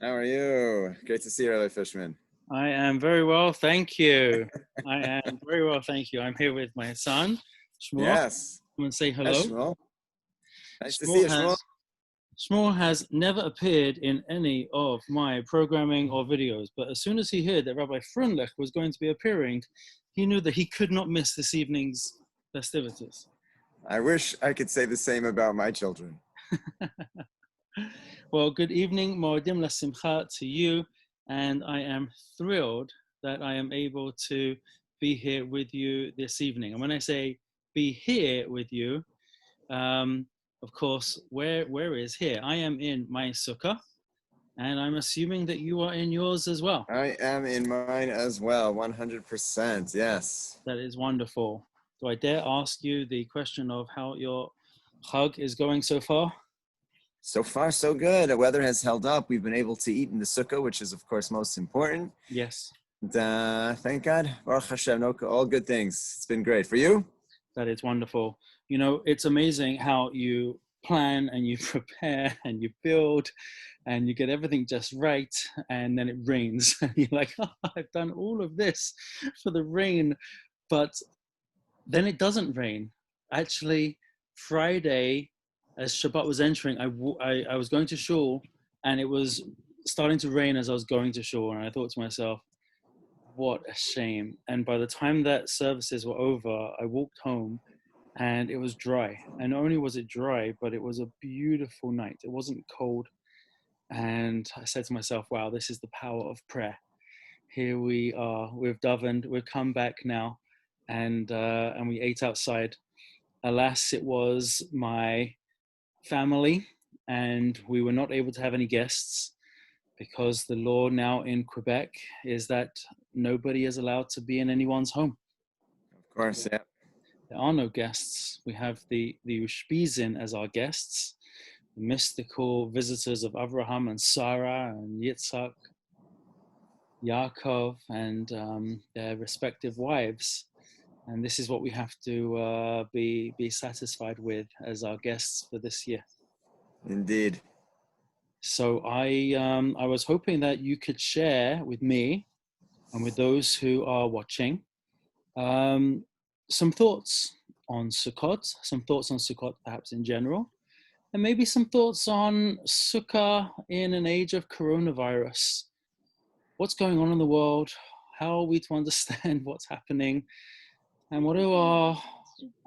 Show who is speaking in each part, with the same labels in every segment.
Speaker 1: How are you? Great to see you, Rabbi Fishman.
Speaker 2: I am very well, thank you. I am very well, thank you. I'm here with my son, Shmuel.
Speaker 1: Yes.
Speaker 2: Come and say
Speaker 1: Hi,
Speaker 2: hello.
Speaker 1: Shmuel. Nice to see
Speaker 2: Shmuel
Speaker 1: you, Shmuel.
Speaker 2: has Shmuel has never appeared in any of my programming or videos, but as soon as he heard that Rabbi Freundlich was going to be appearing, he knew that he could not miss this evening's festivities.
Speaker 1: I wish I could say the same about my children.
Speaker 2: Well, good evening, Moedim LaSimcha to you, and I am thrilled that I am able to be here with you this evening. And when I say be here with you, of course, where is here? I am in my Sukkah, and I'm assuming that you are in yours as well.
Speaker 1: I am in mine as well, 100%. Yes.
Speaker 2: That is wonderful. Do I dare ask you the question of how your Chag is going so far?
Speaker 1: So far, so good. The weather has held up. We've been able to eat in the Sukkah, which is, of course, most important.
Speaker 2: Yes.
Speaker 1: And thank God. Baruch Hashem, all good things. It's been great. For you?
Speaker 2: That is wonderful. You know, it's amazing how you plan and you prepare and you build and you get everything just right, and then it rains. And you're like, oh, I've done all of this for the rain, but then it doesn't rain. Actually, Friday, as Shabbat was entering, I was going to shul, and it was starting to rain as I was going to shul, and I thought to myself, what a shame. And by the time that services were over, I walked home and it was dry. And not only was it dry, but it was a beautiful night. It wasn't cold. And I said to myself, wow, this is the power of prayer. Here we are, we've davened, we've come back now, and we ate outside. Alas, it was my family, and we were not able to have any guests, because the law now in Quebec is that nobody is allowed to be in anyone's home.
Speaker 1: Of course, yeah.
Speaker 2: There are no guests. We have the Ushpizin as our guests, the mystical visitors of Abraham and Sarah and Yitzhak, Yaakov, and their respective wives. And this is what we have to be satisfied with as our guests for this year.
Speaker 1: Indeed.
Speaker 2: So I was hoping that you could share with me and with those who are watching some thoughts on Sukkot, perhaps in general, and maybe some thoughts on Sukkah in an age of coronavirus. What's going on in the world? How are we to understand what's happening? And what are our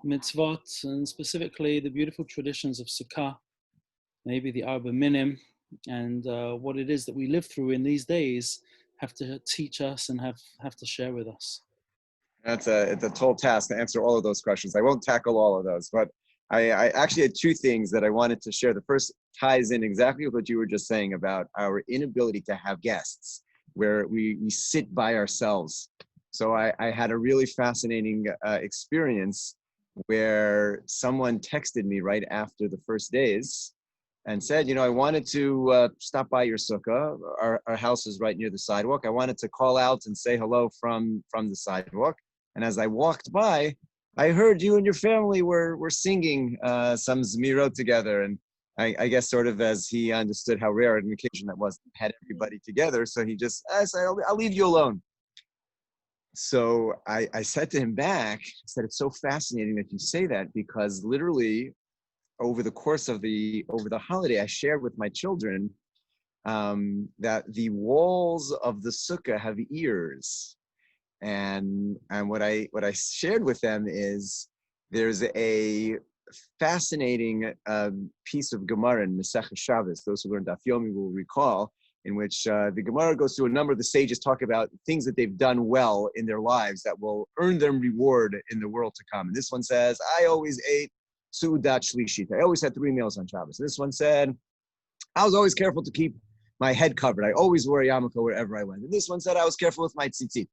Speaker 2: mitzvot, and specifically the beautiful traditions of Sukkah, maybe the Arba Minim, and what it is that we live through in these days have to teach us and have to share with us.
Speaker 1: It's a tall task to answer all of those questions. I won't tackle all of those, but I actually had two things that I wanted to share. The first ties in exactly with what you were just saying about our inability to have guests, where we sit by ourselves. So I had a really fascinating experience where someone texted me right after the first days and said, I wanted to stop by your sukkah. Our house is right near the sidewalk. I wanted to call out and say hello from the sidewalk. And as I walked by, I heard you and your family were singing some Zmirot together. And I guess sort of as he understood how rare an occasion that was, had everybody together. So he just, I said, I'll leave you alone. So I said to him back, I said, it's so fascinating that you say that, because literally over the course of over the holiday, I shared with my children that the walls of the sukkah have ears. And what I shared with them is there's a fascinating piece of Gemara in Masechah Shabbos. Those who learned Daf Yomi will recall, in which the Gemara goes through a number of the sages talk about things that they've done well in their lives that will earn them reward in the world to come. And this one says, I always ate Su'udat Shlishit. I always had 3 meals on Shabbos. And this one said, I was always careful to keep my head covered. I always wore a yarmulke wherever I went. And this one said, I was careful with my tzitzit.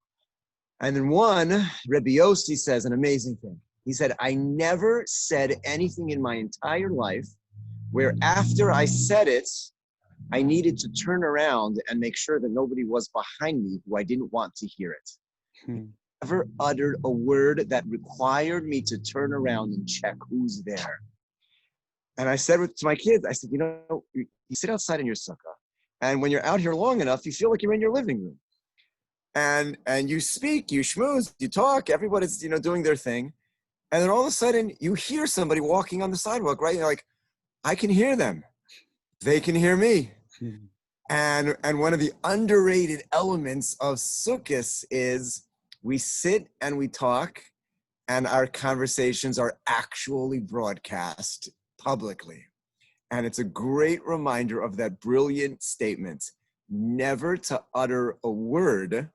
Speaker 1: And then one, Rabbi Yossi says an amazing thing. He said, I never said anything in my entire life where after I said it, I needed to turn around and make sure that nobody was behind me who I didn't want to hear it. Never uttered a word that required me to turn around and check who's there. And I said to my kids, I said, you sit outside in your sukkah, And when you're out here long enough, you feel like you're in your living room. And you speak, you schmooze, you talk, everybody's, doing their thing. And then all of a sudden you hear somebody walking on the sidewalk, right? You're like, I can hear them. They can hear me. And one of the underrated elements of Sukkot is we sit and we talk, and our conversations are actually broadcast publicly. And it's a great reminder of that brilliant statement, never to utter a word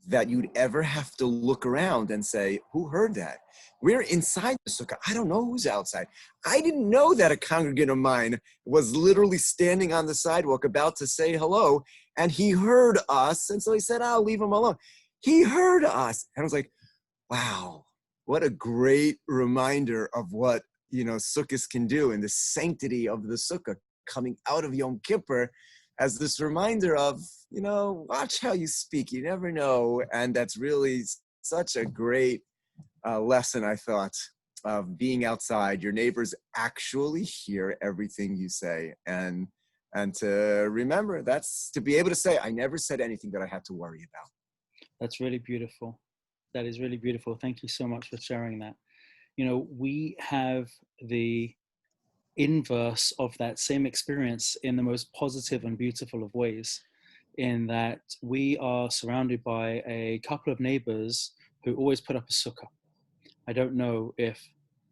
Speaker 1: that you'd ever have to look around and say, who heard that? We're inside the sukkah. I don't know who's outside. I didn't know that a congregant of mine was literally standing on the sidewalk about to say hello, and he heard us, and so he said, I'll leave him alone. He heard us. And I was like, wow, what a great reminder of what, sukkahs can do, and the sanctity of the sukkah coming out of Yom Kippur as this reminder of, watch how you speak. You never know. And that's really such a great lesson, I thought, of being outside. Your neighbors actually hear everything you say. And to remember, that's to be able to say, I never said anything that I had to worry about.
Speaker 2: That's really beautiful. That is really beautiful. Thank you so much for sharing that. We have the inverse of that same experience in the most positive and beautiful of ways, in that we are surrounded by a couple of neighbors who always put up a sukkah. I don't know if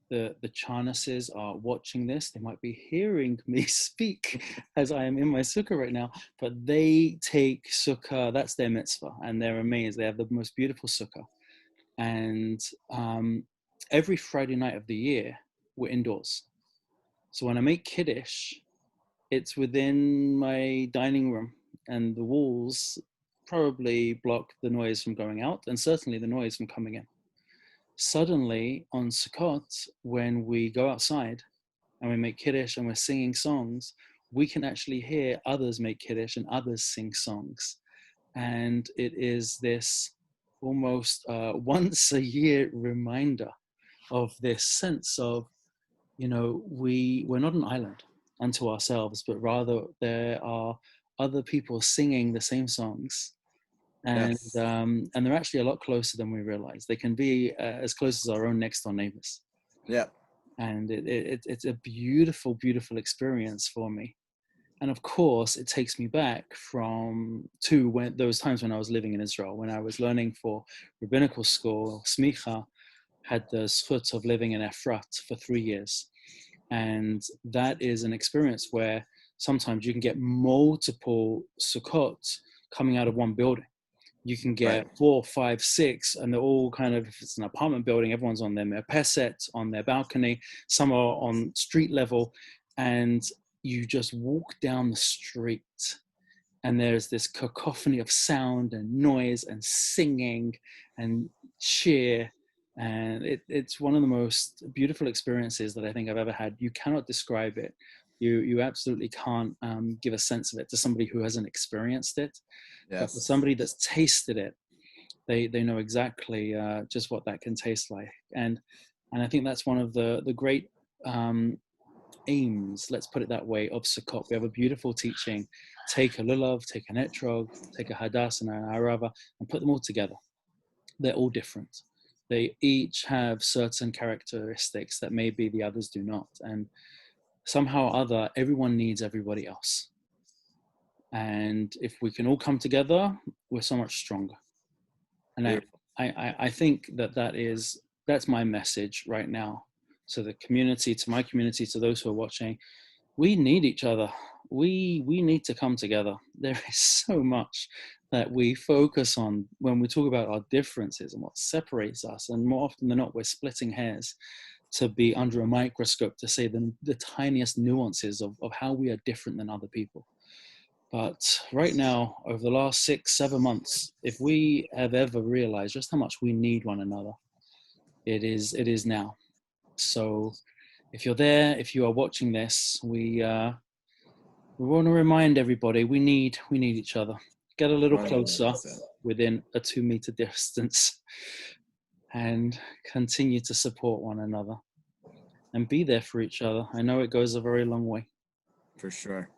Speaker 2: the Charnesses are watching this. They might be hearing me speak as I am in my sukkah right now, but they take sukkah, that's their mitzvah, and they're amazed. They have the most beautiful sukkah. And every Friday night of the year, we're indoors. So when I make Kiddush, it's within my dining room, and the walls probably block the noise from going out, and certainly the noise from coming in. Suddenly on Sukkot, when we go outside and we make Kiddush and we're singing songs, we can actually hear others make Kiddush and others sing songs. And it is this almost once a year reminder of this sense of, we're not an island unto ourselves, but rather there are other people singing the same songs. And
Speaker 1: Yes.
Speaker 2: and they're actually a lot closer than we realize. They can be as close as our own next door neighbors.
Speaker 1: Yeah.
Speaker 2: And it's a beautiful, beautiful experience for me. And of course, it takes me back to those times when I was living in Israel, when I was learning for rabbinical school. Smicha had the zchut of living in Efrat for 3 years. And that is an experience where sometimes you can get multiple Sukkot coming out of one building. You can get 4, 5, 6, and they're all kind of, if it's an apartment building, everyone's on their merpeset, on their balcony, some are on street level, and you just walk down the street and there's this cacophony of sound and noise and singing and cheer. And it's one of the most beautiful experiences that I think I've ever had. You cannot describe it. You absolutely can't give a sense of it to somebody who hasn't experienced it.
Speaker 1: Yes.
Speaker 2: But for somebody that's tasted it, they know exactly just what that can taste like. And I think that's one of the great aims, let's put it that way, of Sukkot. We have a beautiful teaching. Take a lulav, take an etrog, take a hadas and an arava, and put them all together. They're all different. They each have certain characteristics that maybe the others do not. And somehow or other, everyone needs everybody else. And if we can all come together, we're so much stronger. And I think that's my message right now to the community, to my community, to those who are watching. We need each other. We need to come together. There is so much that we focus on when we talk about our differences and what separates us. And more often than not, we're splitting hairs to be under a microscope to say the tiniest nuances of how we are different than other people. But right now, over the last 6, 7 months, if we have ever realized just how much we need one another, it is now. So if you're there, if you are watching this, we want to remind everybody we need each other. Get a little closer within a 2-meter distance and continue to support one another and be there for each other. I know it goes a very long way.
Speaker 1: For sure.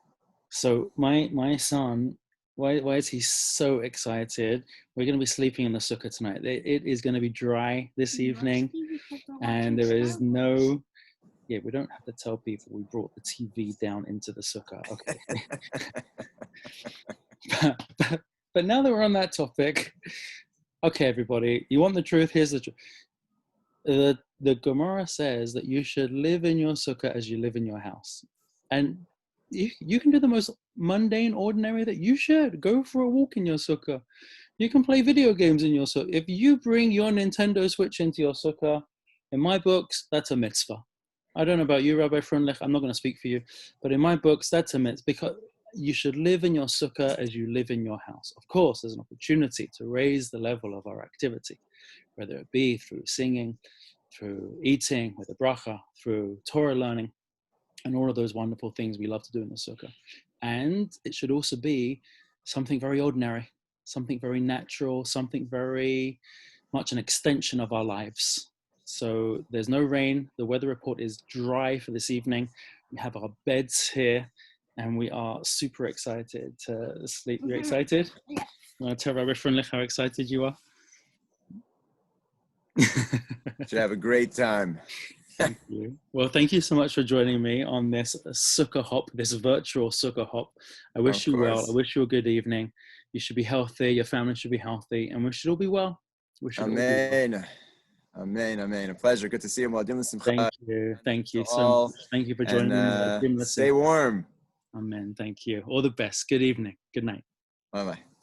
Speaker 2: So my son, why is he so excited? We're going to be sleeping in the sukkah tonight. It is going to be dry this evening, and there is no. Yeah, we don't have to tell people we brought the TV down into the sukkah. Okay. but now that we're on that topic, okay, everybody, you want the truth? Here's the truth. The Gemara says that you should live in your sukkah as you live in your house. And you can do the most mundane, ordinary that you should. Go for a walk in your sukkah. You can play video games in your sukkah. If you bring your Nintendo Switch into your sukkah, in my books, that's a mitzvah. I don't know about you, Rabbi Freundlich. I'm not going to speak for you. But in my books, that's a mitzvah because you should live in your sukkah as you live in your house. Of course, there's an opportunity to raise the level of our activity, whether it be through singing, through eating with a bracha, through Torah learning, and all of those wonderful things we love to do in the sukkah. And it should also be something very ordinary, something very natural, something very much an extension of our lives. So there's no rain. The weather report is dry for this evening. We have our beds here, and we are super excited to sleep. You're excited? You want to tell Rabbi Freundlich how excited you are?
Speaker 1: Should have a great time.
Speaker 2: Thank you. Well, thank you so much for joining me on this Sukkah hop, this virtual Sukkah hop. I wish you well. I wish you a good evening. You should be healthy. Your family should be healthy, and we should all be well. We should
Speaker 1: Amen. All be well. Amen. Amen. A pleasure. Good to see you.
Speaker 2: Thank you. Thank you so much. Thank you for joining me.
Speaker 1: Stay warm.
Speaker 2: Amen. Thank you. All the best. Good evening. Good night.
Speaker 1: Bye-bye.